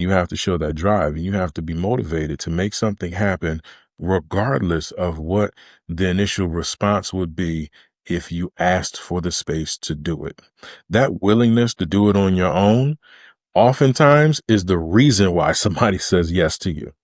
You have to show that drive, and you have to be motivated to make something happen regardless of what the initial response would be if you asked for the space to do it. That willingness to do it on your own oftentimes is the reason why somebody says yes to you.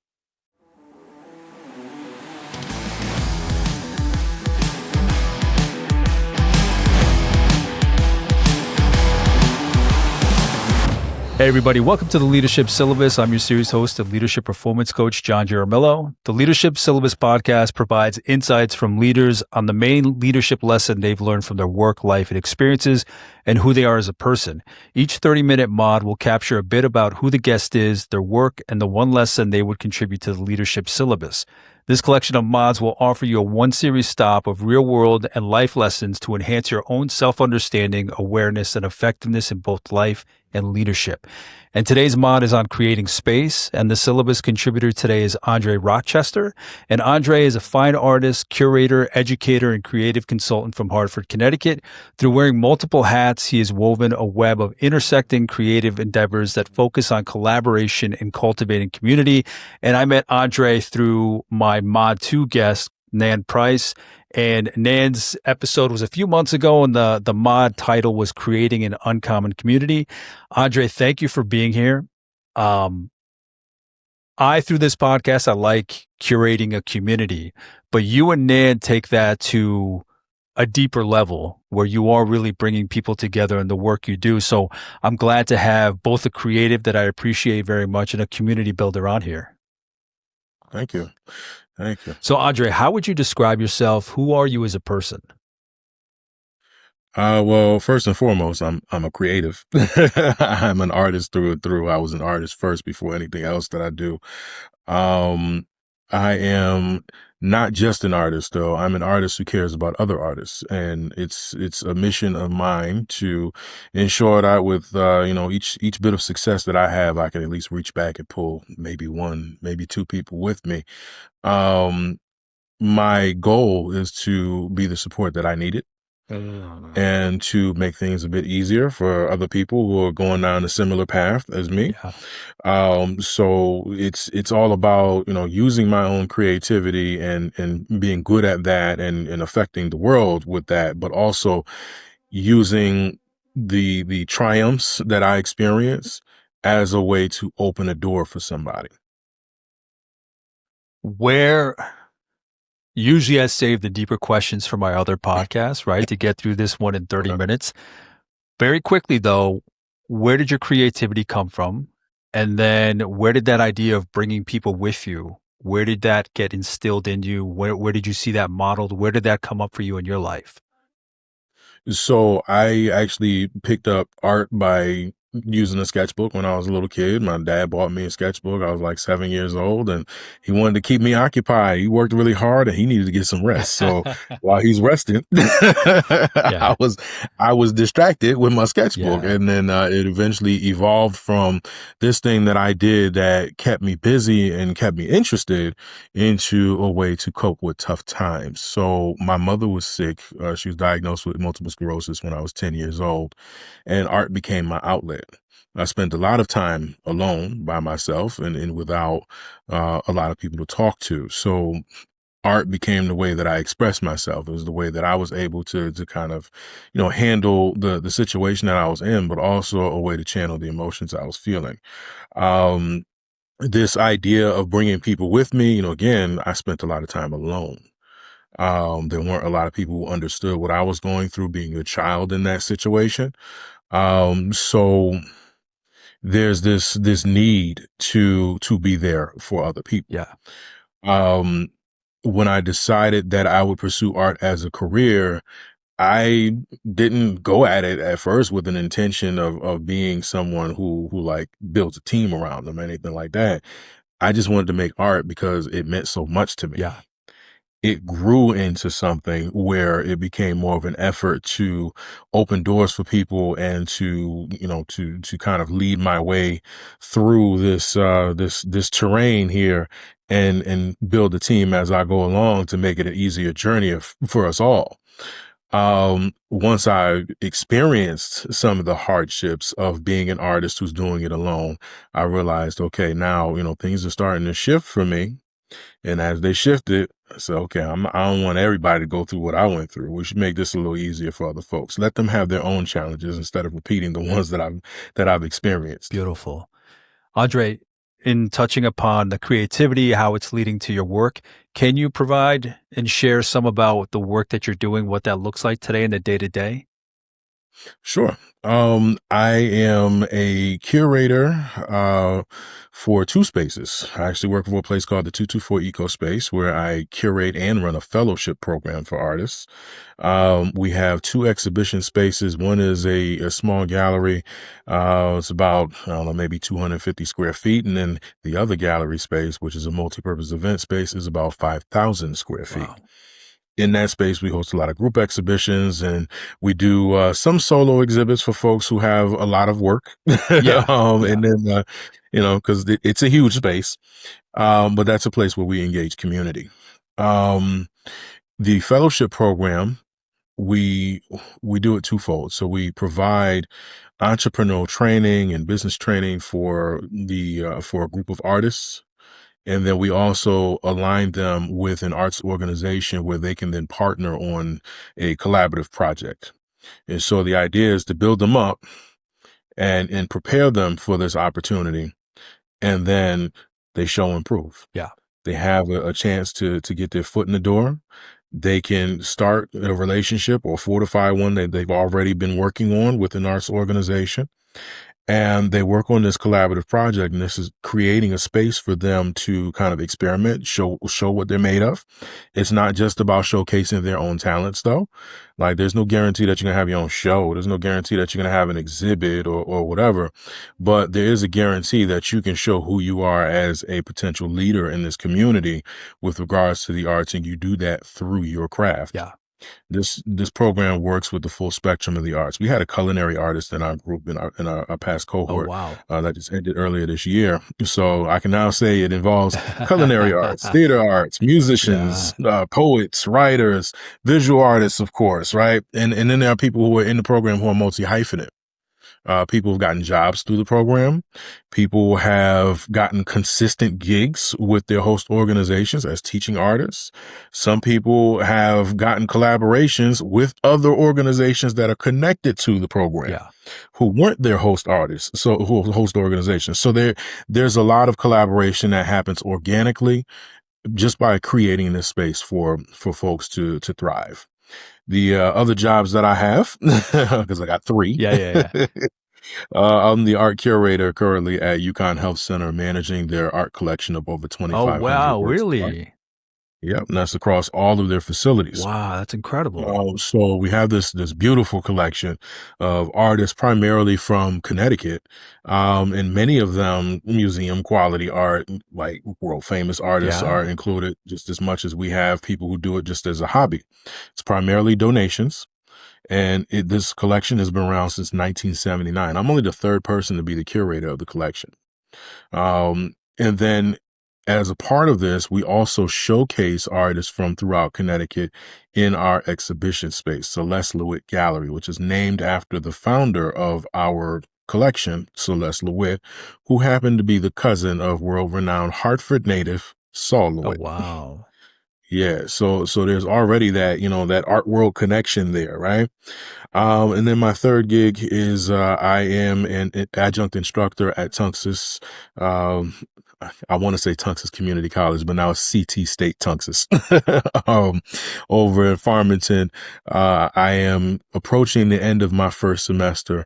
Hey everybody, welcome to the Leadership Syllabus. I'm your series host and leadership performance coach, John Jaramillo. The Leadership Syllabus Podcast provides insights from leaders on the main leadership lesson they've learned from their work, life, and experiences and who they are as a person. Each 30-minute mod will capture a bit about who the guest is, their work, and the one lesson they would contribute to the Leadership Syllabus. This collection of mods will offer you a one-series stop of real-world and life lessons to enhance your own self-understanding, awareness, and effectiveness in both life and leadership. And today's mod is on creating space, and the syllabus contributor today is Andre Rochester. And Andre is a fine artist, curator, educator, and creative consultant from Hartford, Connecticut. Through wearing multiple hats, he has woven a web of intersecting creative endeavors that focus on collaboration and cultivating community. And I met Andre through my Mod 2 guest, Nan Price. And Nan's episode was a few months ago, and the mod title was Creating an Uncommon Community. Andre, thank you for being here. Through this podcast, I like curating a community, but you and Nan take that to a deeper level where you are really bringing people together in the work you do. So I'm glad to have both a creative that I appreciate very much and a community builder on here. Thank you. Thank you. So Andre, how would you describe yourself? Who are you as a person? Well, first and foremost, I'm a creative. I'm an artist through and through. I was an artist first before anything else that I do. I am not just an artist, though. I'm an artist who cares about other artists, and it's a mission of mine to ensure that with each bit of success that I have, I can at least reach back and pull maybe one, maybe two people with me. My goal is to be the support that I needed and to make things a bit easier for other people who are going down a similar path as me. Yeah. So it's all about, using my own creativity and being good at that and affecting the world with that, but also using the triumphs that I experience as a way to open a door for somebody. Usually I save the deeper questions for my other podcasts, right? To get through this one in 30 minutes. Very quickly though, where did your creativity come from? And then where did that idea of bringing people with you, where did that get instilled in you? Where did you see that modeled? Where did that come up for you in your life? So I actually picked up art by using a sketchbook when I was a little kid. My dad bought me a sketchbook. I was like 7 years old, and he wanted to keep me occupied. He worked really hard, and he needed to get some rest. So while he's resting, Yeah. I was distracted with my sketchbook, Yeah. and then it eventually evolved from this thing that I did that kept me busy and kept me interested into a way to cope with tough times. So my mother was sick. She was diagnosed with multiple sclerosis when I was 10 years old, and art became my outlet. I spent a lot of time alone by myself and without a lot of people to talk to. So art became the way that I expressed myself. It was the way that I was able to kind of, handle the situation that I was in, but also a way to channel the emotions I was feeling. This idea of bringing people with me, again, I spent a lot of time alone. There weren't a lot of people who understood what I was going through being a child in that situation. So there's this need to be there for other people. Yeah. When I decided that I would pursue art as a career, I didn't go at it at first with an intention of being someone who like builds a team around them, anything like that. I just wanted to make art because it meant so much to me. Yeah. It grew into something where it became more of an effort to open doors for people and to kind of lead my way through this terrain here and build a team as I go along to make it an easier journey for us all. Once I experienced some of the hardships of being an artist who's doing it alone, I realized, okay, now, things are starting to shift for me. And as they shifted, I said, okay, I don't want everybody to go through what I went through. We should make this a little easier for other folks. Let them have their own challenges instead of repeating the ones that I've experienced. Beautiful. Andre, in touching upon the creativity, how it's leading to your work, can you provide and share some about the work that you're doing, what that looks like today in the day to day? Sure. I am a curator for two spaces. I actually work for a place called the 224 Eco Space, where I curate and run a fellowship program for artists. We have two exhibition spaces. One is a small gallery. It's about, I don't know, maybe 250 square feet. And then the other gallery space, which is a multi-purpose event space, is about 5,000 square feet. Wow. In that space, we host a lot of group exhibitions, and we do some solo exhibits for folks who have a lot of work. Yeah. And Yeah. then, because it's a huge space, but that's a place where we engage community. Um, the fellowship program, we we do it twofold. So we provide entrepreneurial training and business training for a group of artists, and then we also align them with an arts organization where they can then partner on a collaborative project. And so the idea is to build them up and prepare them for this opportunity. And then they show and prove. Yeah. They have a chance to get their foot in the door. They can start a relationship or fortify one that they've already been working on with an arts organization, and they work on this collaborative project, and this is creating a space for them to kind of experiment, show what they're made of. It's not just about showcasing their own talents, though. Like, there's no guarantee that you're gonna have your own show. There's no guarantee that you're gonna have an exhibit or whatever, but there is a guarantee that you can show who you are as a potential leader in this community with regards to the arts, and you do that through your craft. Yeah. This program works with the full spectrum of the arts. We had a culinary artist in our group in our past Oh, cohort wow. that just ended earlier this year. So I can now say it involves culinary arts, theater arts, musicians, Yeah. poets, writers, visual artists, of course, right? And then there are people who are in the program who are multi hyphenate. People have gotten jobs through the program. People have gotten consistent gigs with their host organizations as teaching artists. Some people have gotten collaborations with other organizations that are connected to the program Yeah. who weren't their host artists, so who host organizations. So there's a lot of collaboration that happens organically just by creating this space for folks to thrive. The other jobs that I have, because I got three. Yeah. Yeah. Yeah. I'm the art curator currently at UConn Health Center, managing their art collection of over Oh, 2,500 wow. works of art. Really? Yep, and that's across all of their facilities. Wow. That's incredible. So we have this beautiful collection of artists, primarily from Connecticut, and many of them museum quality art, like world famous artists Yeah. are included, just as much as we have people who do it just as a hobby. It's primarily donations. And this collection has been around since 1979. I'm only the third person to be the curator of the collection. And then as a part of this, we also showcase artists from throughout Connecticut in our exhibition space, Celeste Lewitt Gallery, which is named after the founder of our collection, Celeste Lewitt, who happened to be the cousin of world-renowned Hartford native Saul Oh, Lewitt. wow. Yeah, so there's already that, that art world connection there, right? And then my third gig is I am an adjunct instructor at Tunxus. Um, I want to say Tunxus Community College, but now it's CT State Tunxus. Over in Farmington, I am approaching the end of my first semester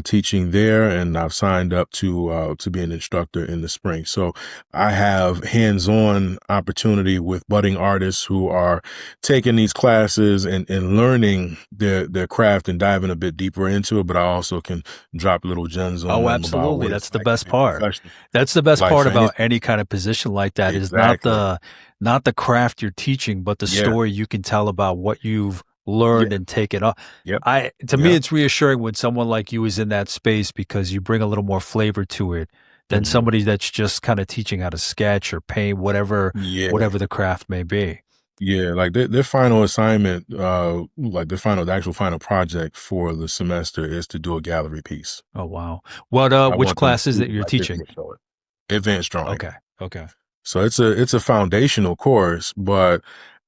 teaching there, and I've signed up to be an instructor in the spring. So I have hands-on opportunity with budding artists who are taking these classes and learning their craft and diving a bit deeper into it, but I also can drop little gems on Oh, them about absolutely. what it's That's the like to best be a part. professional. That's the best Like part for any about any kind of position like that is exactly. not the craft you're teaching, but the Yeah. story you can tell about what you've Yeah. learned and taken up. Yep. To me, Yep. it's reassuring when someone like you is in that space because you bring a little more flavor to it than Mhm. somebody that's just kind of teaching how to sketch or paint, whatever Yeah. whatever the craft may be. Yeah, like their final assignment, like the actual final project for the semester is to do a gallery piece. Oh, wow. What, I which want them to class is see it you're like this teaching? and show it. Advanced drawing. Okay. Okay. So it's a foundational course, but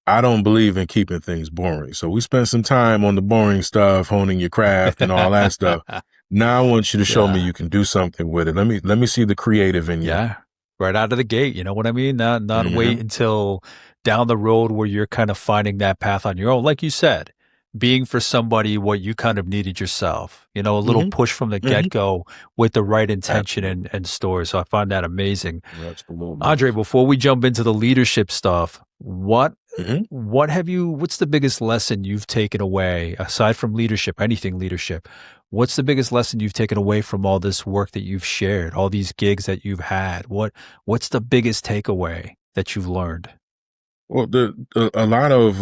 I don't believe in keeping things boring. So we spent some time on the boring stuff, honing your craft and all that stuff. Now I want you to show me Yeah. you can do something with it. Let me see the creative in you. Yeah. Right out of the gate, you know what I mean? Not wait Hmm. until down the road where you're kind of finding that path on your own. Like you said, being for somebody what you kind of needed yourself. You know, a little Hmm. push from the Hmm. get-go with the right intention Absolutely. and story. So I find that amazing. Absolutely. Andre, before we jump into the leadership stuff, Hmm. what's the biggest lesson you've taken away aside from leadership, anything leadership? What's the biggest lesson you've taken away from all this work that you've shared, all these gigs that you've had? What's the biggest takeaway that you've learned? Well, a lot of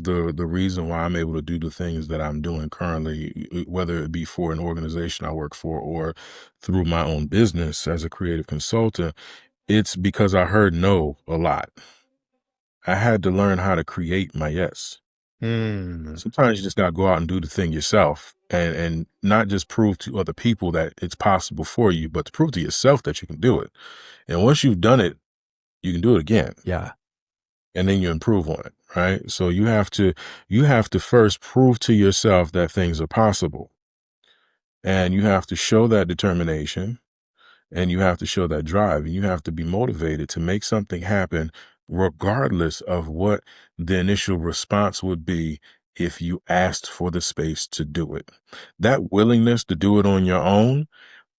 the reason why I'm able to do the things that I'm doing currently, whether it be for an organization I work for or through my own business as a creative consultant, it's because I heard no a lot. I had to learn how to create my yes. Hmm. Sometimes you just gotta go out and do the thing yourself and not just prove to other people that it's possible for you, but to prove to yourself that you can do it. And once you've done it, you can do it again. Yeah. And then you improve on it, right? So you have to first prove to yourself that things are possible. And you have to show that determination and you have to show that drive and you have to be motivated to make something happen regardless of what the initial response would be if you asked for the space to do it. That willingness to do it on your own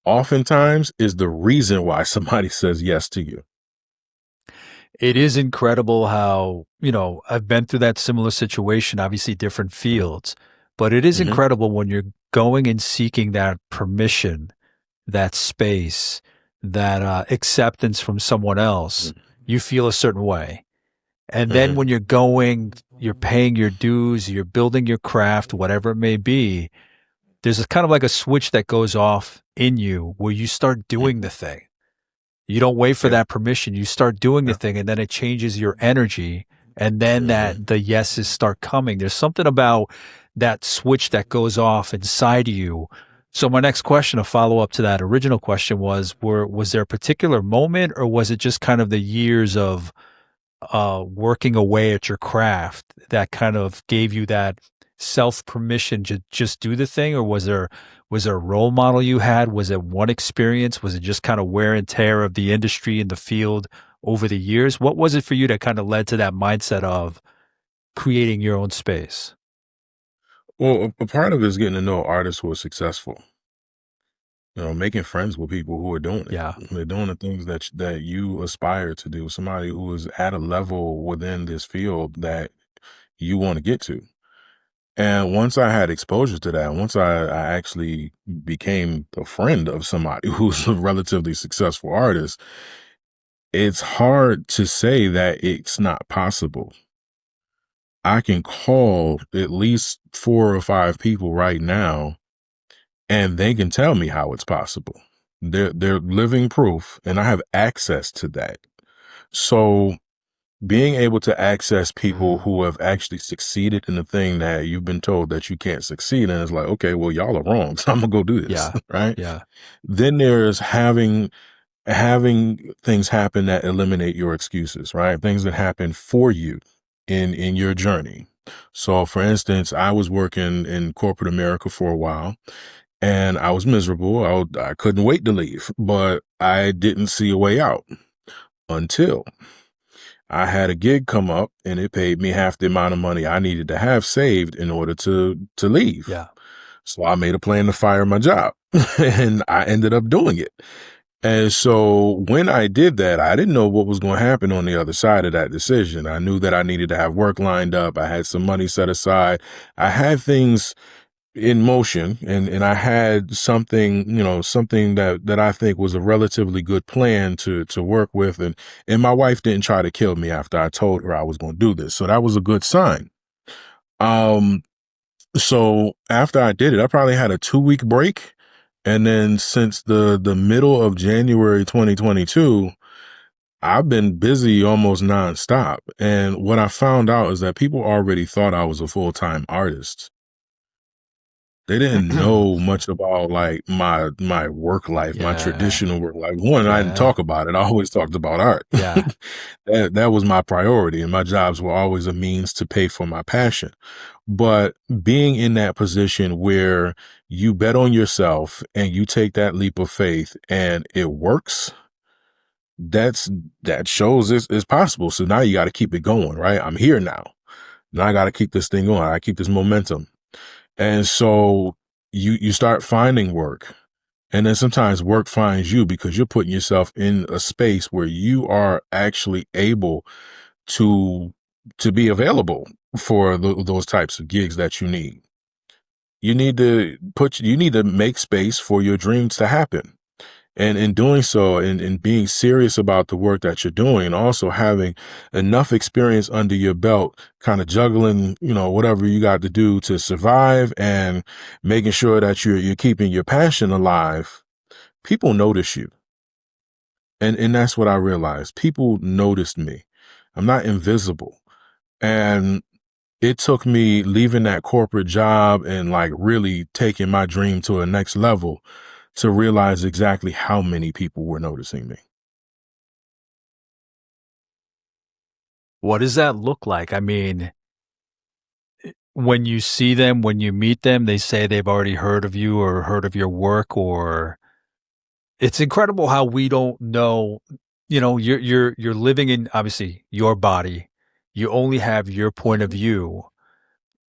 oftentimes is the reason why somebody says yes to you. It is incredible how, I've been through that similar situation, obviously different Mhm. fields, but it is Mhm. incredible when you're going and seeking that permission, that space, that acceptance from someone else, Mhm. you feel a certain way. And then Mhm. when you're going, you're paying your dues, you're building your craft, whatever it may be, there's a kind of like a switch that goes off in you where you start doing Mhm. the thing. You don't wait for Yeah. that permission. You start doing the Yeah. thing and then it changes your energy. And then Mhm. that the yeses start coming. There's something about that switch that goes off inside of you. So my next question, a follow up to that original question was there a particular moment or was it just kind of the years of working away at your craft that kind of gave you that self permission to just do the thing, or was there a role model you had? Was it one experience? Was it just kind of wear and tear of the industry and the field over the years? What was it for you that kind of led to that mindset of creating your own space? Well, a part of it is getting to know artists who are successful. Making friends with people who are doing it. Yeah, They're doing the things that you aspire to do. Somebody who is at a level within this field that you want to get to. And once I had exposure to that, once I actually became a friend of somebody who's a relatively successful artist, it's hard to say that it's not possible. I can call at least 4 or 5 people right now and they can tell me how it's possible. They're living proof, and I have access to that. So being able to access people mm, who have actually succeeded in the thing that you've been told that you can't succeed in is like, okay, well, y'all are wrong. So I'm gonna go do this, yeah, right? yeah, Then there's having things happen that eliminate your excuses, right? Things that happen for you in your journey. So for instance, I was working in corporate America for a while and I was miserable. I couldn't wait to leave, but I didn't see a way out until I had a gig come up and it paid me half the amount of money I needed to have saved in order to leave. yeah, So I made a plan to fire my job and I ended up doing it. And so when I did that, I didn't know what was going to happen on the other side of that decision. I knew that I needed to have work lined up. I had some money set aside. I had things in motion and I had something, something that I think was a relatively good plan to work with. And my wife didn't try to kill me after I told her I was going to do this. So that was a good sign. Um, so after I did it, I probably had a 2 week break. And then since the middle of January 2022, I've been busy almost nonstop. And what I found out is that people already thought I was a full-time artist. They didn't know much about like my work life, my Yeah. traditional work life. One, I didn't Yeah. talk about it. I always talked about art. Yeah. That was my priority, and my jobs were always a means to pay for my passion. But being in that position where you bet on yourself and you take that leap of faith and it works, that's that shows it's possible. So now you got to keep it going, right? I'm here now. Now I got to keep this thing going. I keep this momentum. And so you start finding work. And then sometimes work finds you because you're putting yourself in a space where you are actually able to be available for those types of gigs that you need. You need to make space for your dreams to happen. And in doing so, and being serious about the work that you're doing, and also having enough experience under your belt, kind of juggling, whatever you got to do to survive and making sure that you're keeping your passion alive, people notice you. And that's what I realized. People noticed me. I'm not invisible. And it took me leaving that corporate job and like really taking my dream to a next level to realize exactly how many people were noticing me. What does that look like? I mean, when you see them, when you meet them, they say they've already heard of you or heard of your work, or it's incredible how we don't know, you're living in obviously your body. You only have your point of view,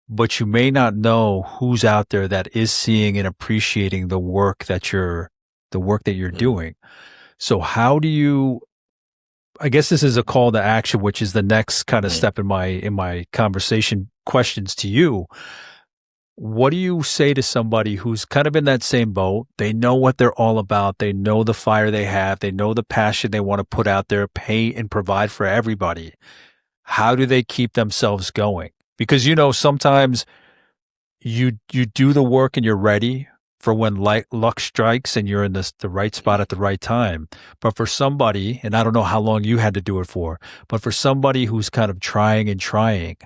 but you may not know who's out there that is seeing and appreciating the work that you're Mm, doing. So how do you I guess this is a call to action, which is the next kind of mm, step in my conversation questions to you. What do you say to somebody who's kind of in that same boat? They know what they're all about. They know the fire they have. They know the passion they want to put out there, pay and provide for everybody. How do they keep themselves going? Because sometimes you do the work and you're ready for when luck strikes and you're in the right spot at the right time. But for somebody, and I don't know how long you had to do it for, but for somebody who's kind of trying and trying,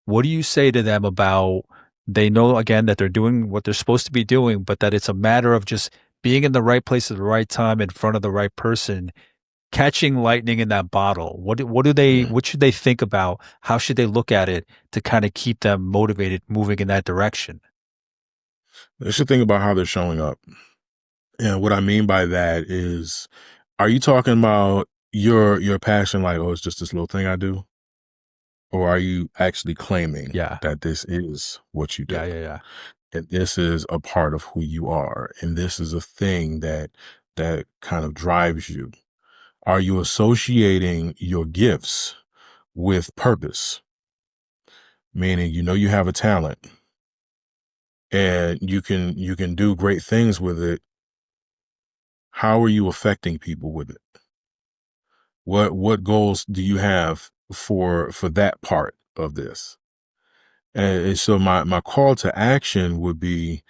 what do you say to them about they know again that they're doing what they're supposed to be doing, but that it's a matter of just being in the right place at the right time in front of the right person, catching lightning in that bottle? mm. What should they think about? How should they look at it to kind of keep them motivated moving in that direction? They should think about how they're showing up. And what I mean by that is, are you talking about your passion like, oh, it's just this little thing I do? Or are you actually claiming Yeah. that this is what you do? Yeah, yeah, yeah. And this is a part of who you are. And this is a thing that kind of drives you. Are you associating your gifts with purpose? Meaning, you have a talent and you can do great things with it. How are you affecting people with it? What goals do you have for that part of this? And so my call to action would be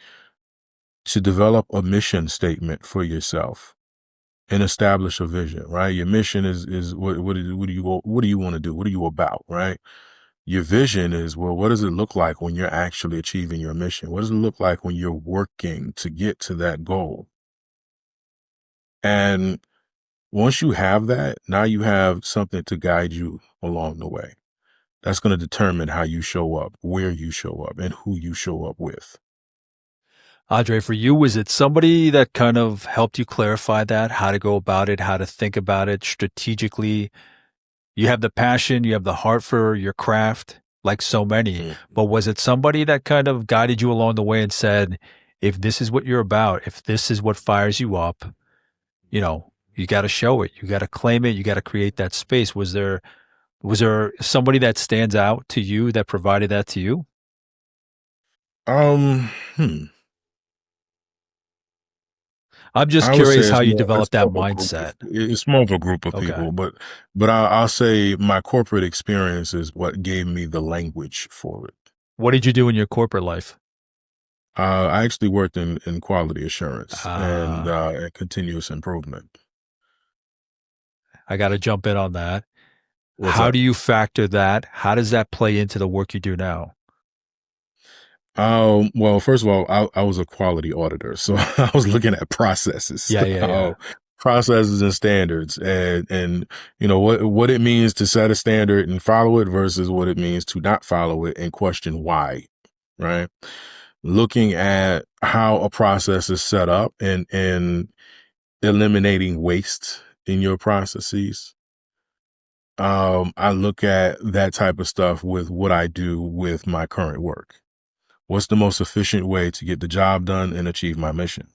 to develop a mission statement for yourself and establish a vision, right? Your mission is what do you want to do? What are you about, right? Your vision is, well, what does it look like when you're actually achieving your mission? What does it look like when you're working to get to that goal? And once you have that, now you have something to guide you along the way. That's going to determine how you show up, where you show up, and who you show up with. Andre, for you, was it somebody that kind of helped you clarify that, how to go about it, how to think about it strategically? You have the passion, you have the heart for your craft, like so many, Mm. but was it somebody that kind of guided you along the way and said, if this is what you're about, if this is what fires you up, you got to show it, you got to claim it, you got to create that space. Was there somebody that stands out to you that provided that to you? Um, hmm. I'm just I would curious say how you it's developed that more of a group of mindset. it's more of a group of Okay. people, but I'll say my corporate experience is what gave me the language for it. What did you do in your corporate life? I actually worked in quality assurance Uh, and continuous improvement. I got to jump in on that. What's How up? do you factor that? How does that play into the work you do now? Well, first of all, I was a quality auditor, so I was looking at processes, Yeah, yeah, yeah. processes and standards, and what it means to set a standard and follow it versus what it means to not follow it and question why, right? Looking at how a process is set up and eliminating waste in your processes. I look at that type of stuff with what I do with my current work. What's the most efficient way to get the job done and achieve my mission?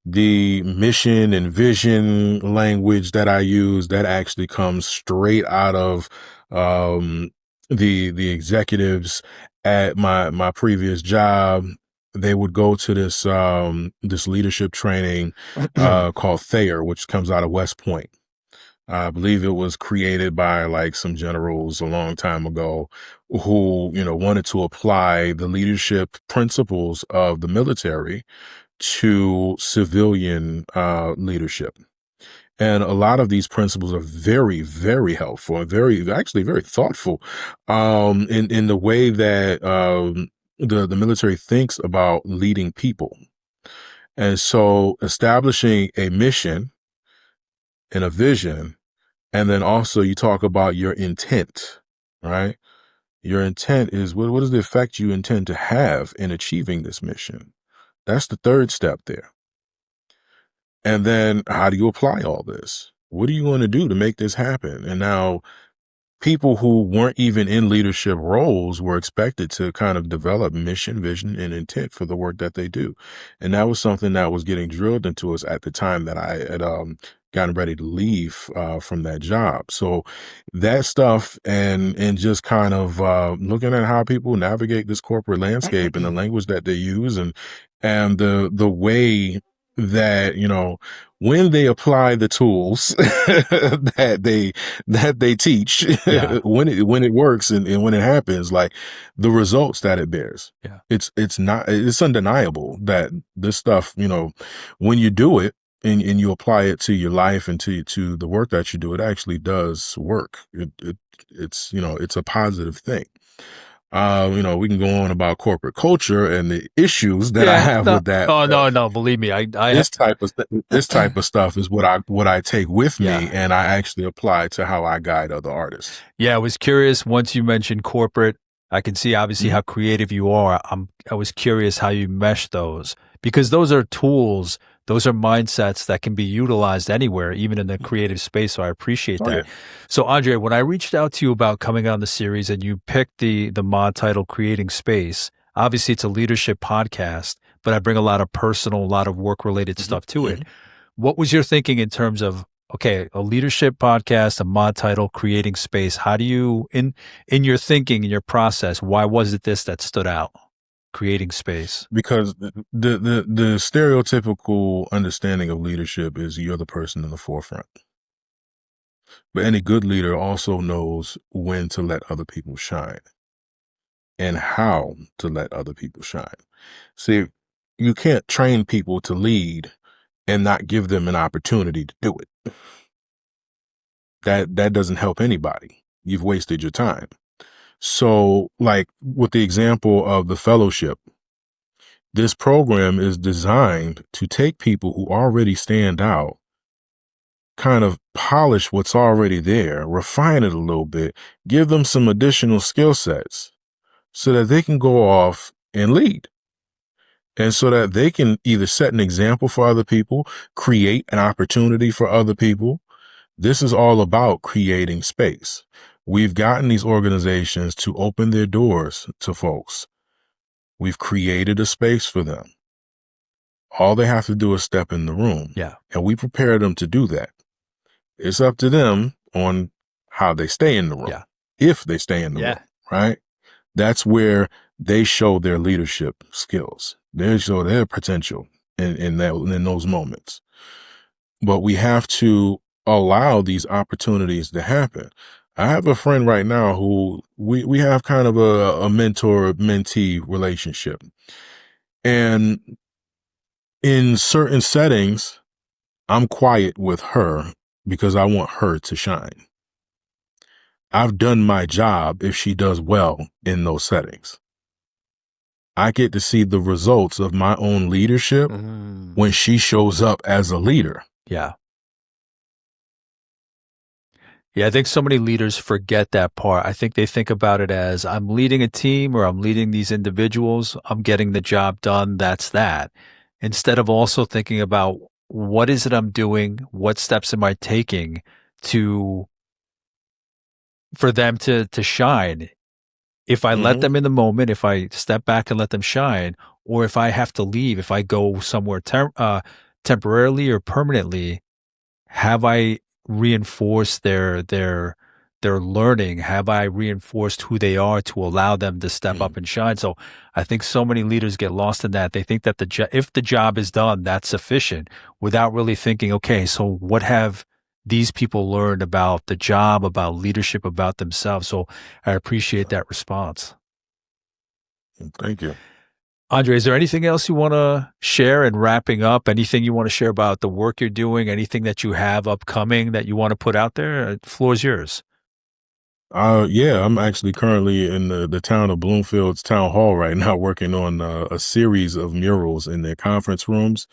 The mission and vision language that I use that actually comes straight out of um, the executives at my previous job. They would go to this leadership training called Thayer, which comes out of West Point. I believe it was created by like some generals a long time ago who, wanted to apply the leadership principles of the military to civilian leadership. And a lot of these principles are very, very helpful and actually very thoughtful in the way that the military thinks about leading people. And so establishing a mission and a vision. And then also you talk about your intent, right? Your intent is what is the effect you intend to have in achieving this mission? That's the third step there. And then how do you apply all this? What are you going to do to make this happen? And now people who weren't even in leadership roles were expected to kind of develop mission, vision, and intent for the work that they do. And that was something that was getting drilled into us at the time that I had gotten ready to leave from that job. So that stuff and just kind of looking at how people navigate this corporate landscape and the language that they use and the way that, when they apply the tools that they teach Yeah, when it works and when it happens, like the results that it bears, yeah. it's undeniable that this stuff, when you do it and you apply it to your life and to the work that you do, it actually does work. It's a positive thing. We can go on about corporate culture and the issues that I Yeah, have no, with that. oh no, no. Believe me, This type of stuff is what I take with me, yeah, and I actually apply to how I guide other artists. yeah. I was curious. Once you mentioned corporate, I can see obviously Mhm. how creative you are. I was curious how you mesh those because those are tools. Those are mindsets that can be utilized anywhere, even in the creative space. So I appreciate Oh yeah. that. So Andre, when I reached out to you about coming on the series and you picked the mod title "Creating Space," obviously it's a leadership podcast, but I bring a lot of personal, a lot of work related Mhm, stuff to it. mhm. What was your thinking in terms of okay, a leadership podcast, a mod title, creating space? How do you in your thinking, in your process, why was it this that stood out? Creating space. Because the stereotypical understanding of leadership is you're the person in the forefront. But any good leader also knows when to let other people shine and how to let other people shine. See, you can't train people to lead and not give them an opportunity to do it. That doesn't help anybody. You've wasted your time. So, like with the example of the fellowship, this program is designed to take people who already stand out, kind of polish what's already there, refine it a little bit, give them some additional skill sets so that they can go off and lead. And so that they can either set an example for other people, create an opportunity for other people. This is all about creating space. We've gotten these organizations to open their doors to folks. We've created a space for them. All they have to do is step in the room, Yeah. and we prepare them to do that. It's up to them on how they stay in the room, Yeah. if they stay in the room, Yeah. right? That's where they show their leadership skills. They show their potential in those moments. But we have to allow these opportunities to happen. I have a friend right now who we have kind of a mentor mentee relationship. And in certain settings, I'm quiet with her because I want her to shine. I've done my job if she does well in those settings. I get to see the results of my own leadership when she shows up as a leader. Yeah. Yeah, I think so many leaders forget that part. I think they think about it as I'm leading a team or I'm leading these individuals. I'm getting the job done. That's that. Instead of also thinking about what is it I'm doing? What steps am I taking for them to shine? If I let them in the moment, if I step back and let them shine, or if I have to leave, if I go somewhere temporarily or permanently, have I reinforced their learning? Have I reinforced who they are to allow them to step up and shine? So I think so many leaders get lost in that. They think that if the job is done, that's sufficient without really thinking, okay, so what have these people learned about the job, about leadership, about themselves? So I appreciate that response. Thank you. Andre, is there anything else you want to share in wrapping up? Anything you want to share about the work you're doing? Anything that you have upcoming that you want to put out there? The floor is yours. Yeah, I'm actually currently in the town of Bloomfield's town hall right now, working on a series of murals in their conference rooms.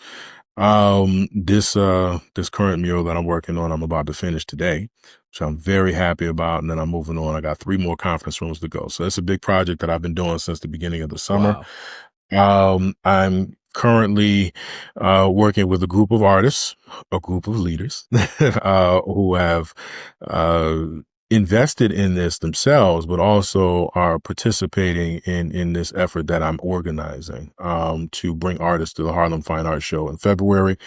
This current mural that I'm working on, I'm about to finish today, which I'm very happy about. And then I'm moving on. I got 3 more conference rooms to go. So it's a big project that I've been doing since the beginning of the summer. Wow. I'm currently working with a group of artists, a group of leaders who have invested in this themselves, but also are participating in this effort that I'm organizing to bring artists to the Harlem Fine Arts Show in February.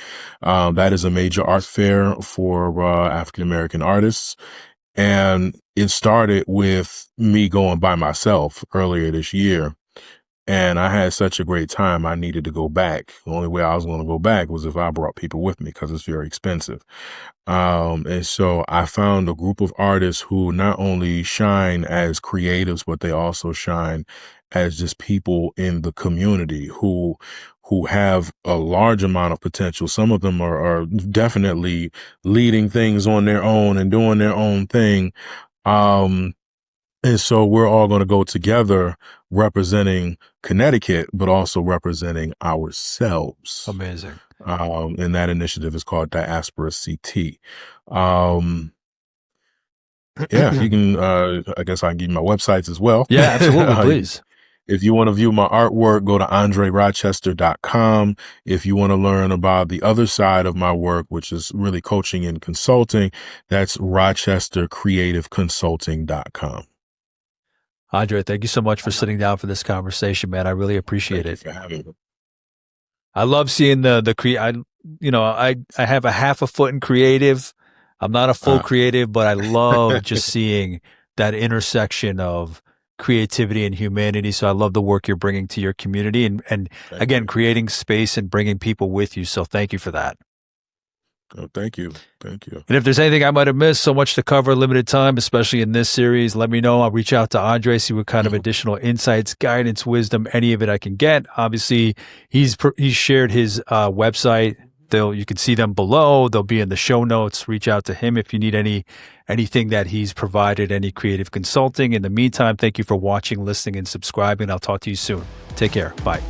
That is a major art fair for African American artists. And it started with me going by myself earlier this year. And I had such a great time, I needed to go back. The only way I was going to go back was if I brought people with me because it's very expensive. And so I found a group of artists who not only shine as creatives, but they also shine as just people in the community who have a large amount of potential. Some of them are definitely leading things on their own and doing their own thing. And so we're all going to go together representing Connecticut, but also representing ourselves. Amazing. And that initiative is called Diaspora CT. Yeah, you can, I guess I can give you my websites as well. Yeah, absolutely. Please. If you want to view my artwork, go to andrerochester.com. If you want to learn about the other side of my work, which is really coaching and consulting, that's rochestercreativeconsulting.com. Andre, thank you so much for sitting down for this conversation, man. I really appreciate it. Thank you for having me. I love seeing the I have a half a foot in creative. I'm not a full creative, but I love just seeing that intersection of creativity and humanity. So I love the work you're bringing to your community and again, creating space and bringing people with you. So thank you for that. Oh, thank you. Thank you. And if there's anything I might have missed, so much to cover, limited time, especially in this series, let me know. I'll reach out to Andre, see what kind of additional insights, guidance, wisdom, any of it I can get. Obviously, he's shared his website. You can see them below. They'll be in the show notes. Reach out to him if you need anything that he's provided, any creative consulting. In the meantime, thank you for watching, listening, and subscribing. I'll talk to you soon. Take care. Bye.